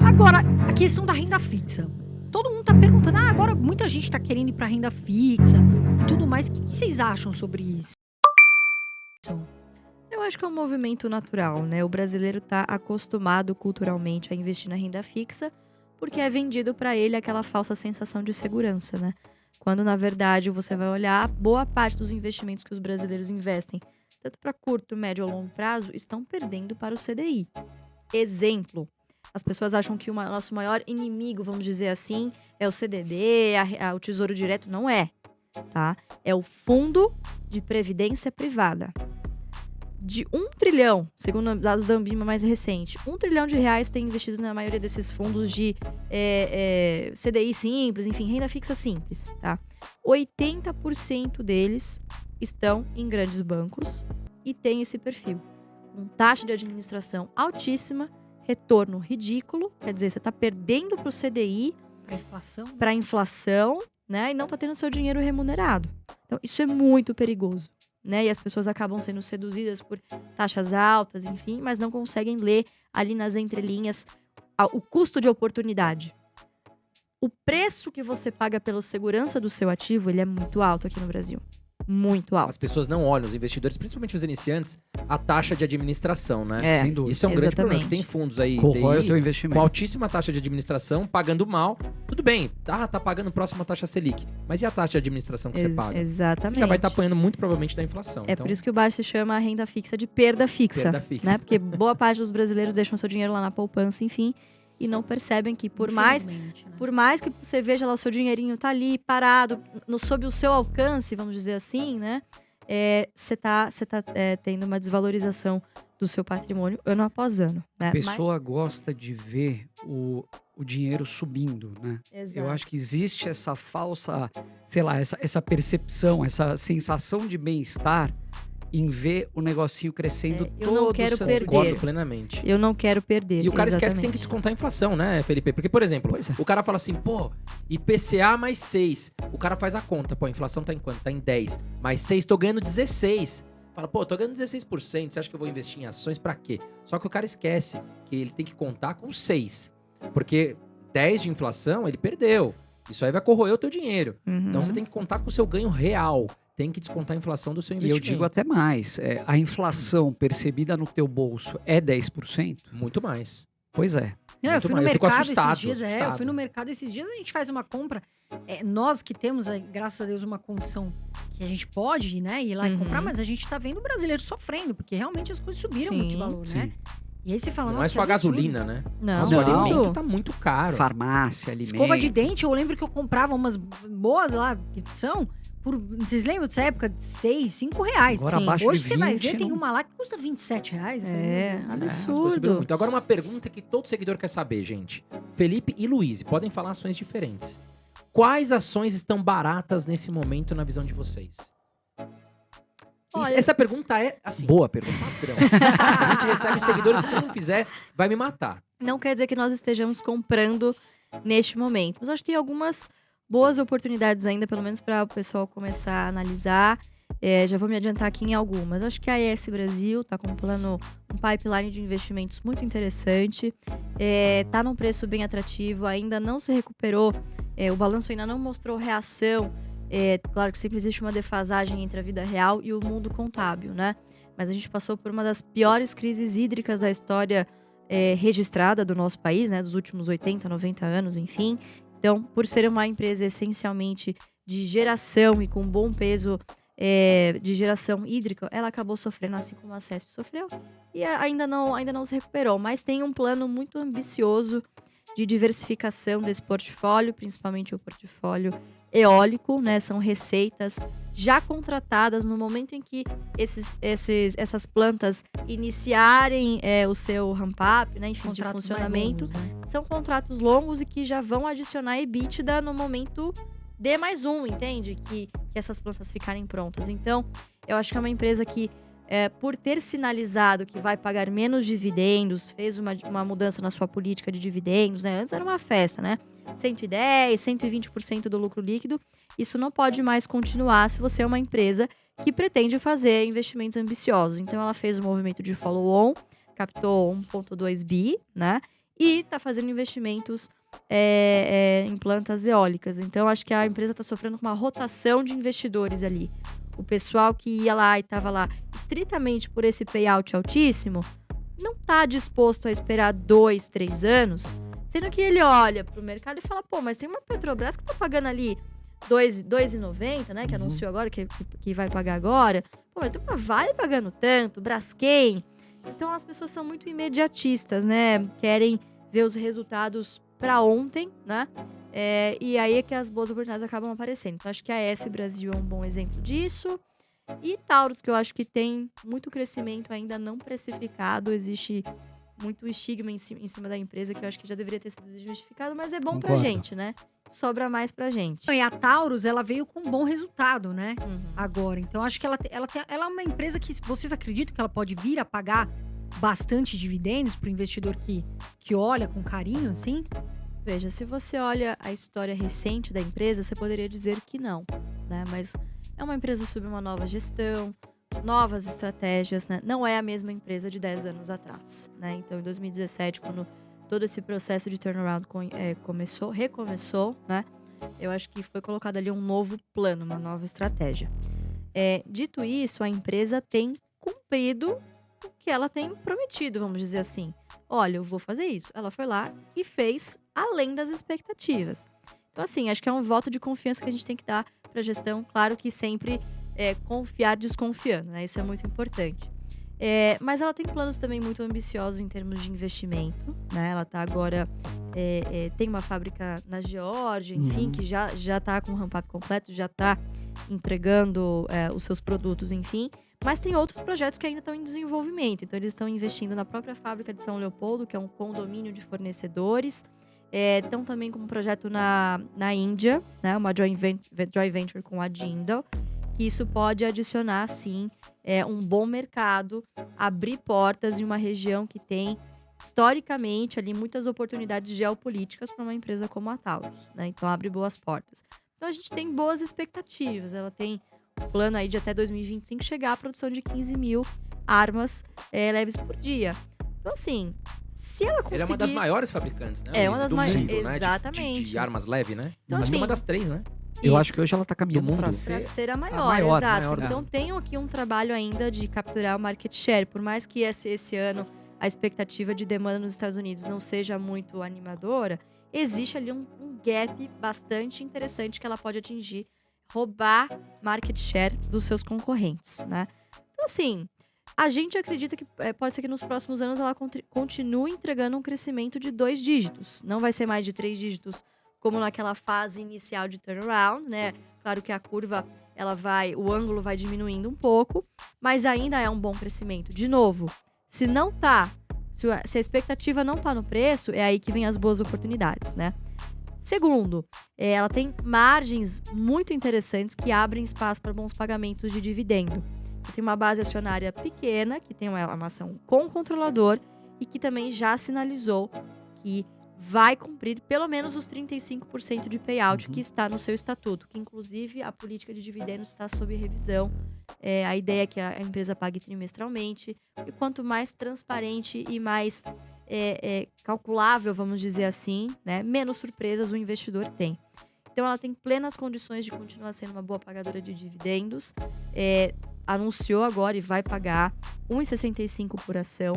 Agora, a questão da renda fixa. Todo mundo tá perguntando, agora muita gente tá querendo ir pra renda fixa e tudo mais. O que vocês acham sobre isso? Eu acho que é um movimento natural, né? O brasileiro tá acostumado culturalmente a investir na renda fixa porque é vendido para ele aquela falsa sensação de segurança, né? Quando, na verdade, você vai olhar, boa parte dos investimentos que os brasileiros investem, tanto para curto, médio ou longo prazo, estão perdendo para o CDI. Exemplo, as pessoas acham que o nosso maior inimigo, vamos dizer assim, é o CDB, o Tesouro Direto. Não é, tá? É o Fundo de Previdência Privada. De 1 trilhão, segundo dados da Ambima mais recente, 1 trilhão de reais tem investido na maioria desses fundos de CDI simples, enfim, renda fixa simples, tá? 80% deles estão em grandes bancos e tem esse perfil. Com taxa de administração altíssima, retorno ridículo, quer dizer, você está perdendo para o CDI, para a inflação, né? E não está tendo seu dinheiro remunerado. Então, isso é muito perigoso. Né? E as pessoas acabam sendo seduzidas por taxas altas, enfim, mas não conseguem ler ali nas entrelinhas o custo de oportunidade. O preço que você paga pela segurança do seu ativo, ele é muito alto aqui no Brasil. Muito alto. As pessoas não olham, os investidores, principalmente os iniciantes, a taxa de administração, né? Sem dúvida. Isso é um grande problema. Tem fundos aí corrói o teu investimento com altíssima taxa de administração, pagando mal. Tudo bem, tá pagando próximo à taxa Selic. Mas e a taxa de administração que você paga? Exatamente. Você já vai estar apanhando muito provavelmente da inflação. É por isso que o Bar se chama a renda fixa de perda fixa. Perda fixa. Né? Porque boa parte dos brasileiros deixam seu dinheiro lá na poupança, enfim, e não percebem que por mais que você veja lá o seu dinheirinho tá ali parado, sob o seu alcance, vamos dizer assim, né? Você tá tendo uma desvalorização do seu patrimônio ano após ano. Né? A pessoa gosta de ver o dinheiro subindo, né? Exato. Eu acho que existe essa falsa, sei lá, essa percepção, essa sensação de bem-estar em ver o negocinho crescendo todo. Eu não quero perder. Concordo plenamente. Eu não quero perder. E o cara esquece que tem que descontar a inflação, né, Felipe? Porque, por exemplo, o cara fala assim, IPCA mais 6. O cara faz a conta, a inflação tá em quanto? Tá em 10. Mais 6, tô ganhando 16. Fala, tô ganhando 16%, você acha que eu vou investir em ações pra quê? Só que o cara esquece que ele tem que contar com 6. Porque 10 de inflação, ele perdeu. Isso aí vai corroer o teu dinheiro. Uhum. Então você tem que contar com o seu ganho real. Tem que descontar a inflação do seu investimento. E eu digo até mais, a inflação percebida no teu bolso é 10%? Muito mais. Pois é. Não, eu fui no Eu fico mercado assustado, esses dias. Eu fui no mercado esses dias, a gente faz uma compra. Nós que temos, graças a Deus, uma condição que a gente pode, né, ir lá e comprar, mas a gente tá vendo o brasileiro sofrendo, porque realmente as coisas subiram muito de valor, né? E aí você fala, não é só a gasolina, né? Não. Nossa, o alimento tá muito caro. Farmácia, alimento. Escova de dente, eu lembro que eu comprava umas boas lá, que são... Vocês lembram dessa época? De 6, 5 reais. Agora abaixo Hoje de 20, você vai ver, não... tem uma lá que custa 27 reais. Absurdo. Muito. Agora uma pergunta que todo seguidor quer saber, gente. Felipe e Luiz podem falar ações diferentes. Quais ações estão baratas nesse momento na visão de vocês? Olha, essa pergunta é, assim, boa pergunta. Padrão. A gente recebe seguidores, se não fizer, vai me matar. Não quer dizer que nós estejamos comprando neste momento. Mas acho que tem algumas boas oportunidades ainda, pelo menos para o pessoal começar a analisar. Já vou me adiantar aqui em algumas. Acho que a AES Brasil está com um pipeline de investimentos muito interessante. Está num preço bem atrativo, ainda não se recuperou. O balanço ainda não mostrou reação. Claro que sempre existe uma defasagem entre a vida real e o mundo contábil, né? Mas a gente passou por uma das piores crises hídricas da história registrada do nosso país, né? Dos últimos 80, 90 anos, enfim. Então, por ser uma empresa essencialmente de geração e com bom peso de geração hídrica, ela acabou sofrendo, assim como a CESP sofreu, e ainda não se recuperou. Mas tem um plano muito ambicioso de diversificação desse portfólio, principalmente o portfólio eólico, né? São receitas já contratadas no momento em que essas plantas iniciarem o seu ramp-up, né? Enfim, de funcionamento. Longos, né? São contratos longos e que já vão adicionar EBITDA no momento D+1, entende? Que essas plantas ficarem prontas. Então, eu acho que é uma empresa que, por ter sinalizado que vai pagar menos dividendos, fez uma mudança na sua política de dividendos, né? Antes era uma festa, né? 110, 120% do lucro líquido. Isso não pode mais continuar se você é uma empresa que pretende fazer investimentos ambiciosos. Então, ela fez um movimento de follow-on, captou 1,2 bi, né? e está fazendo investimentos em plantas eólicas. Então, acho que a empresa está sofrendo com uma rotação de investidores ali. O pessoal que ia lá e estava lá estritamente por esse payout altíssimo, não está disposto a esperar 2, 3 anos, sendo que ele olha para o mercado e fala, pô, mas tem uma Petrobras que está pagando ali R$2,90, né, que anunciou agora, que vai pagar agora. Pô, mas tem uma Vale pagando tanto, Braskem. Então, as pessoas são muito imediatistas, né, querem ver os resultados para ontem, né, e aí é que as boas oportunidades acabam aparecendo. Então, acho que a AES Brasil é um bom exemplo disso. E Taurus, que eu acho que tem muito crescimento ainda não precificado, existe muito estigma em cima da empresa, que eu acho que já deveria ter sido desmistificado, mas é bom pra gente, né? Sobra mais pra gente. E a Taurus, ela veio com um bom resultado, né? Agora. Então, acho que ela é uma empresa que vocês acreditam que ela pode vir a pagar bastante dividendos pro investidor que olha com carinho, assim? Veja, se você olha a história recente da empresa, você poderia dizer que não, né? Mas é uma empresa sob uma nova gestão, novas estratégias, né? Não é a mesma empresa de 10 anos atrás, né? Então, em 2017, quando todo esse processo de turnaround recomeçou, né? Eu acho que foi colocado ali um novo plano, uma nova estratégia. Dito isso, a empresa tem cumprido o que ela tem prometido, vamos dizer assim. Olha, eu vou fazer isso. Ela foi lá e fez além das expectativas. Então, assim, acho que é um voto de confiança que a gente tem que dar para a gestão. Claro que sempre confiar desconfiando, né? Isso é muito importante. Mas ela tem planos também muito ambiciosos em termos de investimento, né? Ela tá agora... tem uma fábrica na Geórgia, enfim, que já tá com o ramp-up completo, já tá entregando os seus produtos, enfim. Mas tem outros projetos que ainda estão em desenvolvimento. Então, eles estão investindo na própria fábrica de São Leopoldo, que é um condomínio de fornecedores. Estão também com um projeto na Índia, né? Uma joint venture com a Jindal. Que isso pode adicionar, sim, um bom mercado, abrir portas em uma região que tem, historicamente, ali muitas oportunidades geopolíticas para uma empresa como a Taurus, né? Então, abre boas portas. Então, a gente tem boas expectativas. Ela tem um plano aí de até 2025 chegar à produção de 15 mil armas leves por dia. Então, assim, se ela conseguir... Ela é uma das maiores fabricantes, né? É uma das maiores, né? exatamente. De armas leves, né? Então, Acho que assim, uma das 3, né? Eu acho que hoje ela tá caminhando mundo. pra Pra ser... ser a maior, maior, exato. maior, Então tem aqui um trabalho ainda de capturar o market share. Por mais que esse ano a expectativa de demanda nos Estados Unidos não seja muito animadora, existe ali um gap bastante interessante que ela pode atingir, roubar market share dos seus concorrentes, né? Então, assim, a gente acredita que pode ser que nos próximos anos ela continue entregando um crescimento de 2 dígitos. Não vai ser mais de 3 dígitos como naquela fase inicial de turnaround, né? Claro que a curva, o ângulo vai diminuindo um pouco, mas ainda é um bom crescimento. De novo, se a expectativa não tá no preço, é aí que vem as boas oportunidades, né? Segundo, ela tem margens muito interessantes que abrem espaço para bons pagamentos de dividendo. Você tem uma base acionária pequena, que tem uma ação com o controlador e que também já sinalizou que vai cumprir pelo menos os 35% de payout que está no seu estatuto, que inclusive a política de dividendos está sob revisão. A ideia é que a empresa pague trimestralmente, e quanto mais transparente e mais calculável, vamos dizer assim, né, menos surpresas o investidor tem. Então ela tem plenas condições de continuar sendo uma boa pagadora de dividendos. Anunciou agora e vai pagar R$1,65 por ação,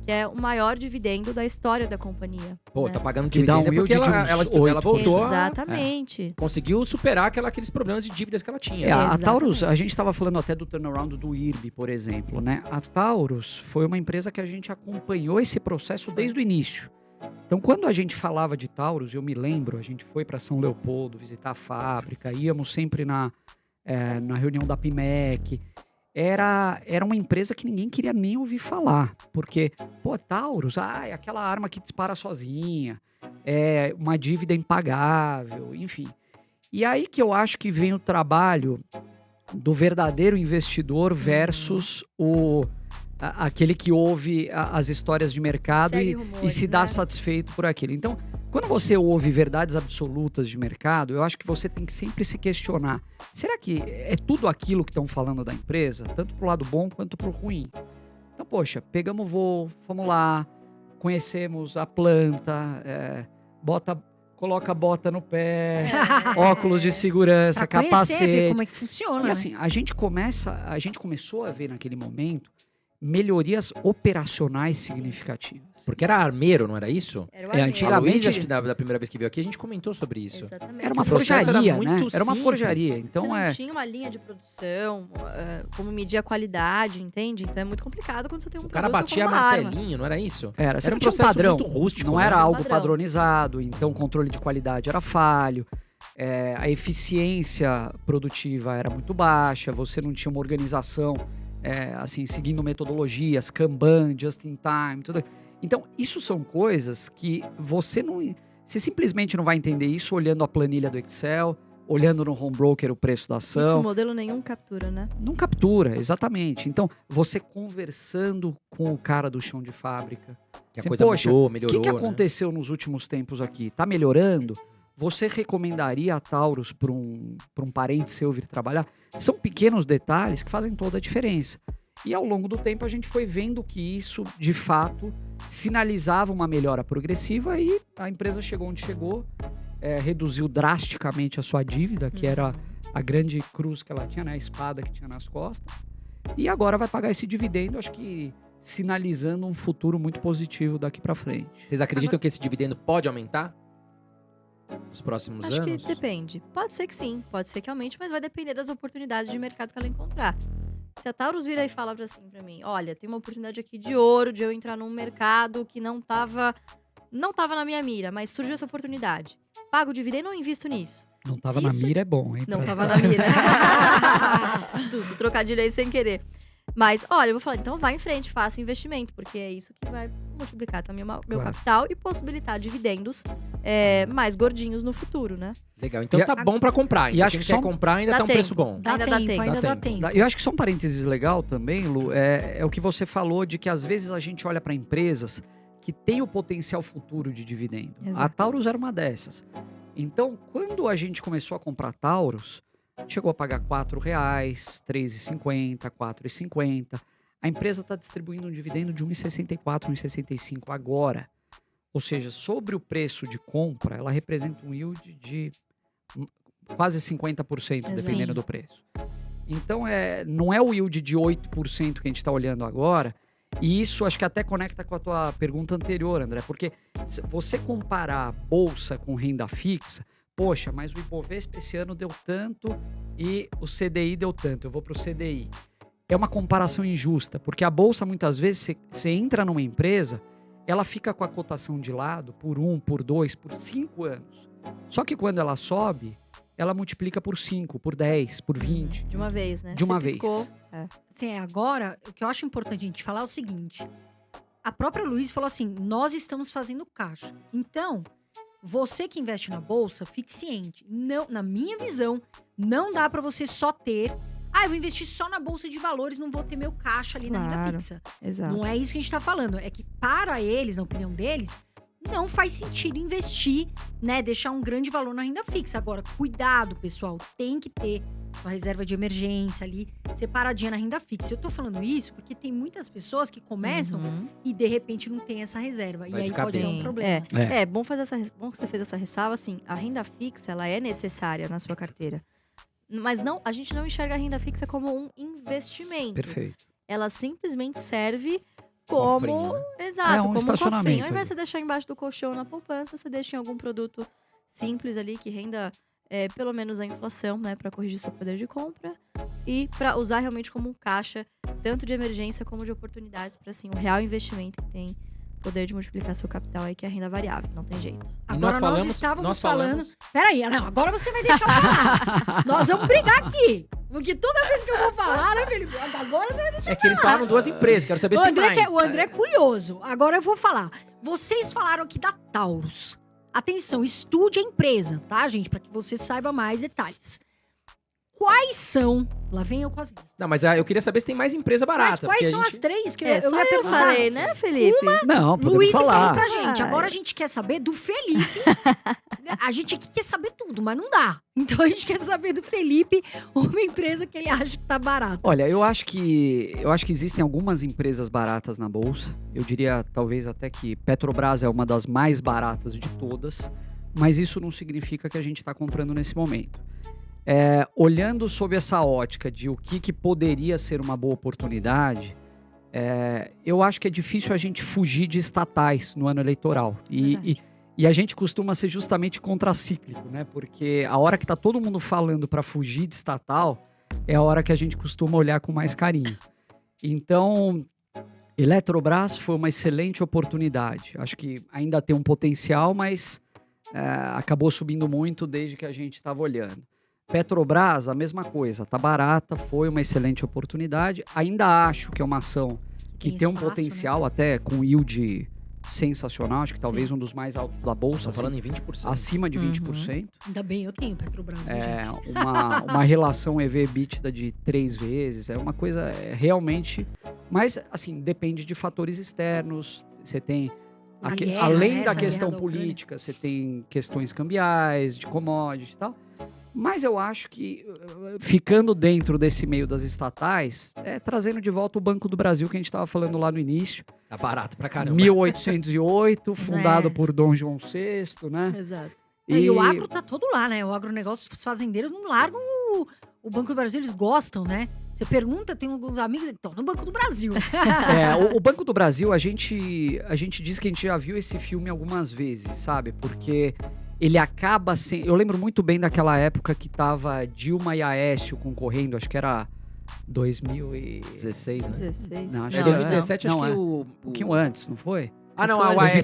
que é o maior dividendo da história da companhia. Pô, né? tá pagando Que dá um dividendo porque yield de ela uns 8%. voltou. Exatamente. Conseguiu superar aqueles problemas de dívidas que ela tinha. A Exatamente. Taurus, a gente estava falando até do turnaround do IRB, por exemplo, né? A Taurus foi uma empresa que a gente acompanhou esse processo desde o início. Então, quando a gente falava de Taurus, eu me lembro, a gente foi para São Leopoldo visitar a fábrica, íamos sempre na reunião da PIMEC. Era uma empresa que ninguém queria nem ouvir falar, porque, Taurus, é aquela arma que dispara sozinha, é uma dívida impagável, enfim. E aí que eu acho que vem o trabalho do verdadeiro investidor versus aquele que ouve as histórias de mercado e se dá satisfeito por aquilo. Então, quando você ouve verdades absolutas de mercado, eu acho que você tem que sempre se questionar. Será que é tudo aquilo que estão falando da empresa? Tanto pro lado bom quanto pro ruim. Então, poxa, pegamos o voo, fomos lá, conhecemos a planta, coloca a bota no pé, óculos de segurança, Pra conhecer, ver capacete. como é que funciona, E assim, a gente começou a ver naquele momento melhorias operacionais significativas. Porque era armeiro, não era isso? Era o É, armeiro. antigamente- A Luísa, acho que da primeira vez que veio aqui, a gente comentou sobre isso. Exatamente. Era uma Esse processo era forjaria, né? muito Era uma simples. forjaria. Então Você não tinha uma linha de produção, como medir a qualidade, entende? Então é muito complicado quando você tem um O cara produto batia como uma arma. martelinho, não era isso? você Era não um tinha um processo padrão, muito rústico, não né? era algo Padrão. padronizado, então o controle de qualidade era falho, a eficiência produtiva era muito baixa, você não tinha uma organização, assim, seguindo metodologias, Kanban, Just in Time, tudo. Então, isso são coisas que você simplesmente não vai entender isso olhando a planilha do Excel, olhando no home broker o preço da Isso ação. modelo nenhum captura, né? Não captura, exatamente. Então, você conversando com o cara do chão de fábrica. Que a Assim, coisa poxa, mudou, O melhorou, que né? aconteceu nos últimos tempos aqui? Tá melhorando? Você recomendaria a Taurus para um parente seu vir trabalhar? São pequenos detalhes que fazem toda a diferença. E ao longo do tempo a gente foi vendo que isso, de fato, sinalizava uma melhora progressiva e a empresa chegou onde chegou, reduziu drasticamente a sua dívida, que era a grande cruz que ela tinha, né, a espada que tinha nas costas. E agora vai pagar esse dividendo, acho que sinalizando um futuro muito positivo daqui para frente. Vocês acreditam que esse dividendo pode aumentar nos próximos Acho anos? que depende. Pode ser que sim, pode ser que aumente, mas vai depender das oportunidades de mercado que ela encontrar. Se a Taurus vira e fala pra mim, olha, tem uma oportunidade aqui de ouro, de eu entrar num mercado que não tava na minha mira, mas surgiu essa oportunidade. Pago o dividendo ou invisto nisso? Não tava Se na isso- mira é bom, hein? Não tava na mira. Tudo, trocadilho aí sem querer. Mas, olha, eu vou falar, então vai em frente, faça investimento, porque é isso que vai multiplicar também meu Claro. capital e possibilitar dividendos mais gordinhos no futuro, né? Legal, então E tá bom pra comprar. e Então, acho quem que quer só- comprar ainda dá tá um preço tempo. bom. Dá Ainda dá tempo, tempo. ainda Dá dá tempo. tempo. Eu acho que só um parênteses legal também, Lu, é o que você falou de que às vezes a gente olha para empresas que têm o potencial futuro de dividendo. Exato. A Taurus era uma dessas. Então, quando a gente começou a comprar Taurus, chegou a pagar R$4, R$3,50, R$4,50. A empresa está distribuindo um dividendo de R$1,64, R$1,65 agora. Ou seja, sobre o preço de compra, ela representa um yield de quase 50%, dependendo Sim. do preço. Então, não é o yield de 8% que a gente está olhando agora. E isso acho que até conecta com a tua pergunta anterior, André. Porque se você comparar a bolsa com renda fixa, poxa, mas o Ibovespa esse ano deu tanto e o CDI deu tanto. Eu vou para o CDI. É uma comparação injusta, porque a bolsa, muitas vezes, você entra numa empresa, ela fica com a cotação de lado por 1, por 2, por 5 anos. Só que quando ela sobe, ela multiplica por 5, por 10, por 20. De uma vez, né? De uma Você vez. piscou. Assim, agora, o que eu acho importante a gente falar é o seguinte. A própria Luiz falou assim, nós estamos fazendo caixa. Então, você que investe na bolsa, fique ciente. Não, na minha visão, não dá pra você só ter... eu vou investir só na bolsa de valores, não vou ter meu caixa ali na renda Claro. fixa. Exato. Não é isso que a gente tá falando. É que para eles, na opinião deles, não faz sentido investir, né? Deixar um grande valor na renda fixa. Agora, cuidado, pessoal. Tem que ter sua reserva de emergência ali, separadinha na renda fixa. Eu tô falando isso porque tem muitas pessoas que começam Uhum. e, de repente, não tem essa reserva. Vai e de aí pode dar cabeça. um problema. Bom que você fez essa ressalva, assim, a renda fixa, ela é necessária na sua carteira. Mas a gente não enxerga a renda fixa como um investimento. Perfeito. Ela simplesmente serve como... Cofrinho, né? Exato, como um estacionamento cofrinho. Ao invés ali. de você deixar embaixo do colchão na poupança, você deixa em algum produto simples ali que renda pelo menos a inflação, né? Pra corrigir seu poder de compra. E pra usar realmente como um caixa, tanto de emergência como de oportunidades, pra assim, um real investimento que tem poder de multiplicar seu capital aí, que é a renda variável. Não tem jeito. Agora nós estávamos falando... falamos- Peraí, não, agora você vai deixar eu falar. Nós vamos brigar aqui. Porque toda vez que eu vou falar, né, Felipe? Agora você vai deixar É que eles falaram duas empresas, quero saber o se tem André, mais. o André é curioso. Agora eu vou falar. Vocês falaram aqui da Taurus. Atenção, estude a empresa, tá, gente? Pra que você saiba mais detalhes. Quais são... Lá vem eu com as listas. Não, mas eu queria saber se tem mais empresa Mas barata. quais porque são a as gente... três que Só ia eu perguntar? falei, né, Felipe? Não, podemos Luiz falar. falou pra gente. Ai. Agora a gente quer saber do Felipe. A gente aqui quer saber tudo, mas não dá. Então a gente quer saber do Felipe uma empresa que ele acha que tá barata. Olha, eu acho que existem algumas empresas baratas na bolsa. Eu diria talvez até que Petrobras é uma das mais baratas de todas, mas isso não significa que a gente está comprando nesse momento. Olhando sob essa ótica de o que poderia ser uma boa oportunidade, eu acho que é difícil a gente fugir de estatais no ano eleitoral. E a gente costuma ser justamente contracíclico, né? Porque a hora que está todo mundo falando para fugir de estatal é a hora que a gente costuma olhar com mais carinho. Então, Eletrobras foi uma excelente oportunidade. Acho que ainda tem um potencial, mas acabou subindo muito desde que a gente estava olhando. Petrobras, a mesma coisa, está barata, foi uma excelente oportunidade. Ainda acho que é uma ação que tem um potencial, né? Até com yield sensacional, acho que talvez um dos mais altos da bolsa. Falando em 20%. Acima de 20%. Ainda bem, eu tenho Petrobras. Gente. Uma relação EV/EBITDA de 3 vezes, é uma coisa realmente... Mas, assim, depende de fatores externos, você tem... além da questão política, você tem questões cambiais, de commodities e tal. Mas eu acho que, ficando dentro desse meio das estatais, trazendo de volta o Banco do Brasil, que a gente estava falando lá no início. Tá barato pra caramba. 1808, fundado por Dom João VI, né? Exato. E o agro tá todo lá, né? O agronegócio, os fazendeiros não largam o Banco do Brasil, eles gostam, né? Você pergunta, tem alguns amigos, estão no Banco do Brasil. O Banco do Brasil, a gente diz que a gente já viu esse filme algumas vezes, sabe? Porque... ele acaba sendo... Eu lembro muito bem daquela época que tava Dilma e Aécio concorrendo, acho que era 2016, né? 16. Não, Em 2017, acho que um pouquinho antes, não foi? Ah, não, o Aécio,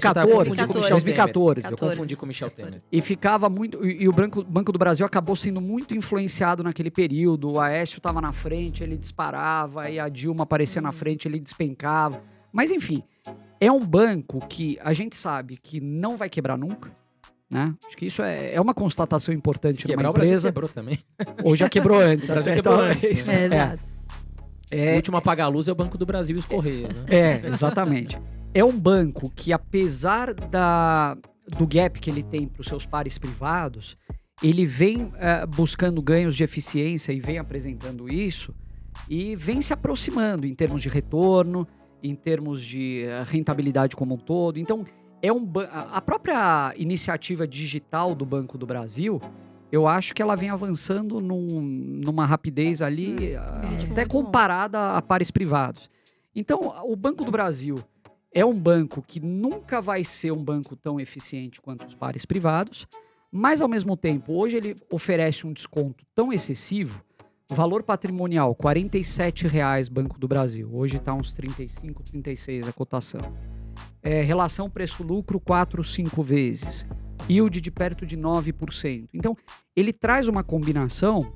2014. Eu confundi com o Michel Temer. E ficava muito... E o Banco do Brasil acabou sendo muito influenciado naquele período. O Aécio tava na frente, ele disparava, e a Dilma aparecia na frente, ele despencava. Mas, enfim, é um banco que a gente sabe que não vai quebrar nunca. Né? Acho que isso é uma constatação importante numa empresa. O Brasil quebrou também. Ou já quebrou antes. O Brasil quebrou antes. Exato. O último a pagar a luz é o Banco do Brasil e os Correios. Né? Exatamente. É um banco que, apesar do gap que ele tem para os seus pares privados, ele vem buscando ganhos de eficiência e vem apresentando isso e vem se aproximando em termos de retorno, em termos de rentabilidade como um todo. Então, a própria iniciativa digital do Banco do Brasil, eu acho que ela vem avançando numa rapidez ali, até comparada a pares privados. Então, o Banco do Brasil é um banco que nunca vai ser um banco tão eficiente quanto os pares privados, mas, ao mesmo tempo, hoje ele oferece um desconto tão excessivo, valor patrimonial, R$ 47,00 Banco do Brasil. Hoje está uns 35, 36 a cotação. Relação preço-lucro 4, 5 vezes. Yield de perto de 9%. Então, ele traz uma combinação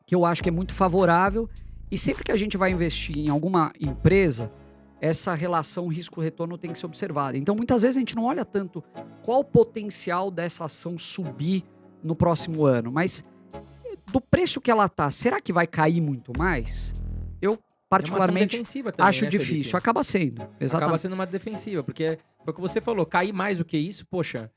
que eu acho que é muito favorável e sempre que a gente vai investir em alguma empresa, essa relação risco-retorno tem que ser observada. Então, muitas vezes a gente não olha tanto qual o potencial dessa ação subir no próximo ano, mas do preço que ela tá, será que vai cair muito mais? Eu particularmente também, acho difícil. Felipe? Acaba sendo. Exatamente. Acaba sendo uma defensiva, porque foi o que você falou, cair mais do que isso, poxa,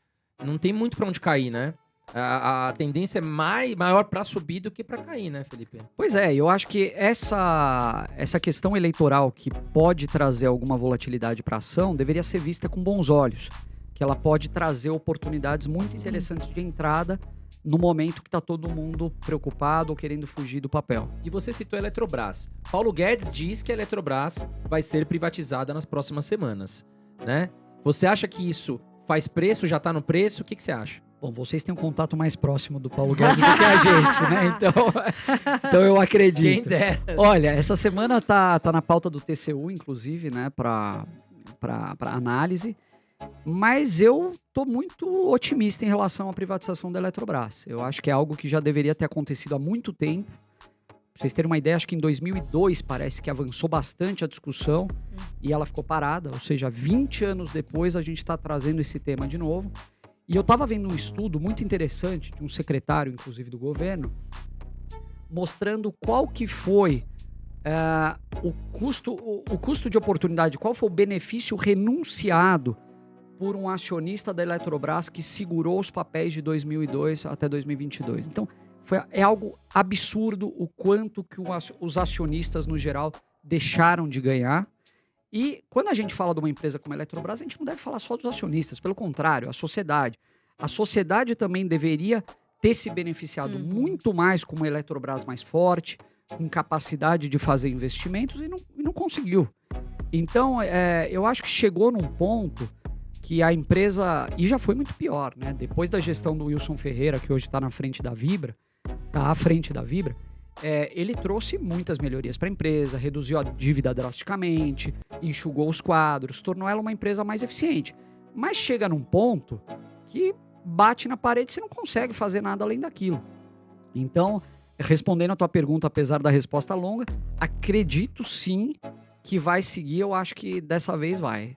não tem muito pra onde cair, né? A tendência é maior pra subir do que pra cair, né, Felipe? Pois é, eu acho que essa questão eleitoral que pode trazer alguma volatilidade pra ação deveria ser vista com bons olhos, que ela pode trazer oportunidades muito interessantes de entrada no momento que está todo mundo preocupado ou querendo fugir do papel. E você citou a Eletrobras. Paulo Guedes diz que a Eletrobras vai ser privatizada nas próximas semanas, né? Você acha que isso faz preço, já está no preço? O que você acha? Bom, vocês têm um contato mais próximo do Paulo Guedes do que a gente, né? Então eu acredito. Quem dera. Olha, essa semana tá na pauta do TCU, inclusive, né? Para análise. Mas eu estou muito otimista em relação à privatização da Eletrobras. Eu acho que é algo que já deveria ter acontecido há muito tempo. Pra vocês terem uma ideia, acho que em 2002 parece que avançou bastante a discussão e ela ficou parada. Ou seja, 20 anos depois a gente está trazendo esse tema de novo. E eu estava vendo um estudo muito interessante de um secretário, inclusive, do governo, mostrando qual que foi o custo de oportunidade, qual foi o benefício renunciado por um acionista da Eletrobras que segurou os papéis de 2002 até 2022. Então, é algo absurdo o quanto que os acionistas, no geral, deixaram de ganhar. E quando a gente fala de uma empresa como a Eletrobras, a gente não deve falar só dos acionistas, pelo contrário, a sociedade. A sociedade também deveria ter se beneficiado muito mais com uma Eletrobras mais forte, com capacidade de fazer investimentos e não conseguiu. Então, eu acho que chegou num ponto que a empresa, e já foi muito pior, né? Depois da gestão do Wilson Ferreira, que hoje está à frente da Vibra, ele trouxe muitas melhorias para a empresa, reduziu a dívida drasticamente, enxugou os quadros, tornou ela uma empresa mais eficiente. Mas chega num ponto que bate na parede e você não consegue fazer nada além daquilo. Então, respondendo a tua pergunta, apesar da resposta longa, acredito sim que vai seguir, eu acho que dessa vez vai.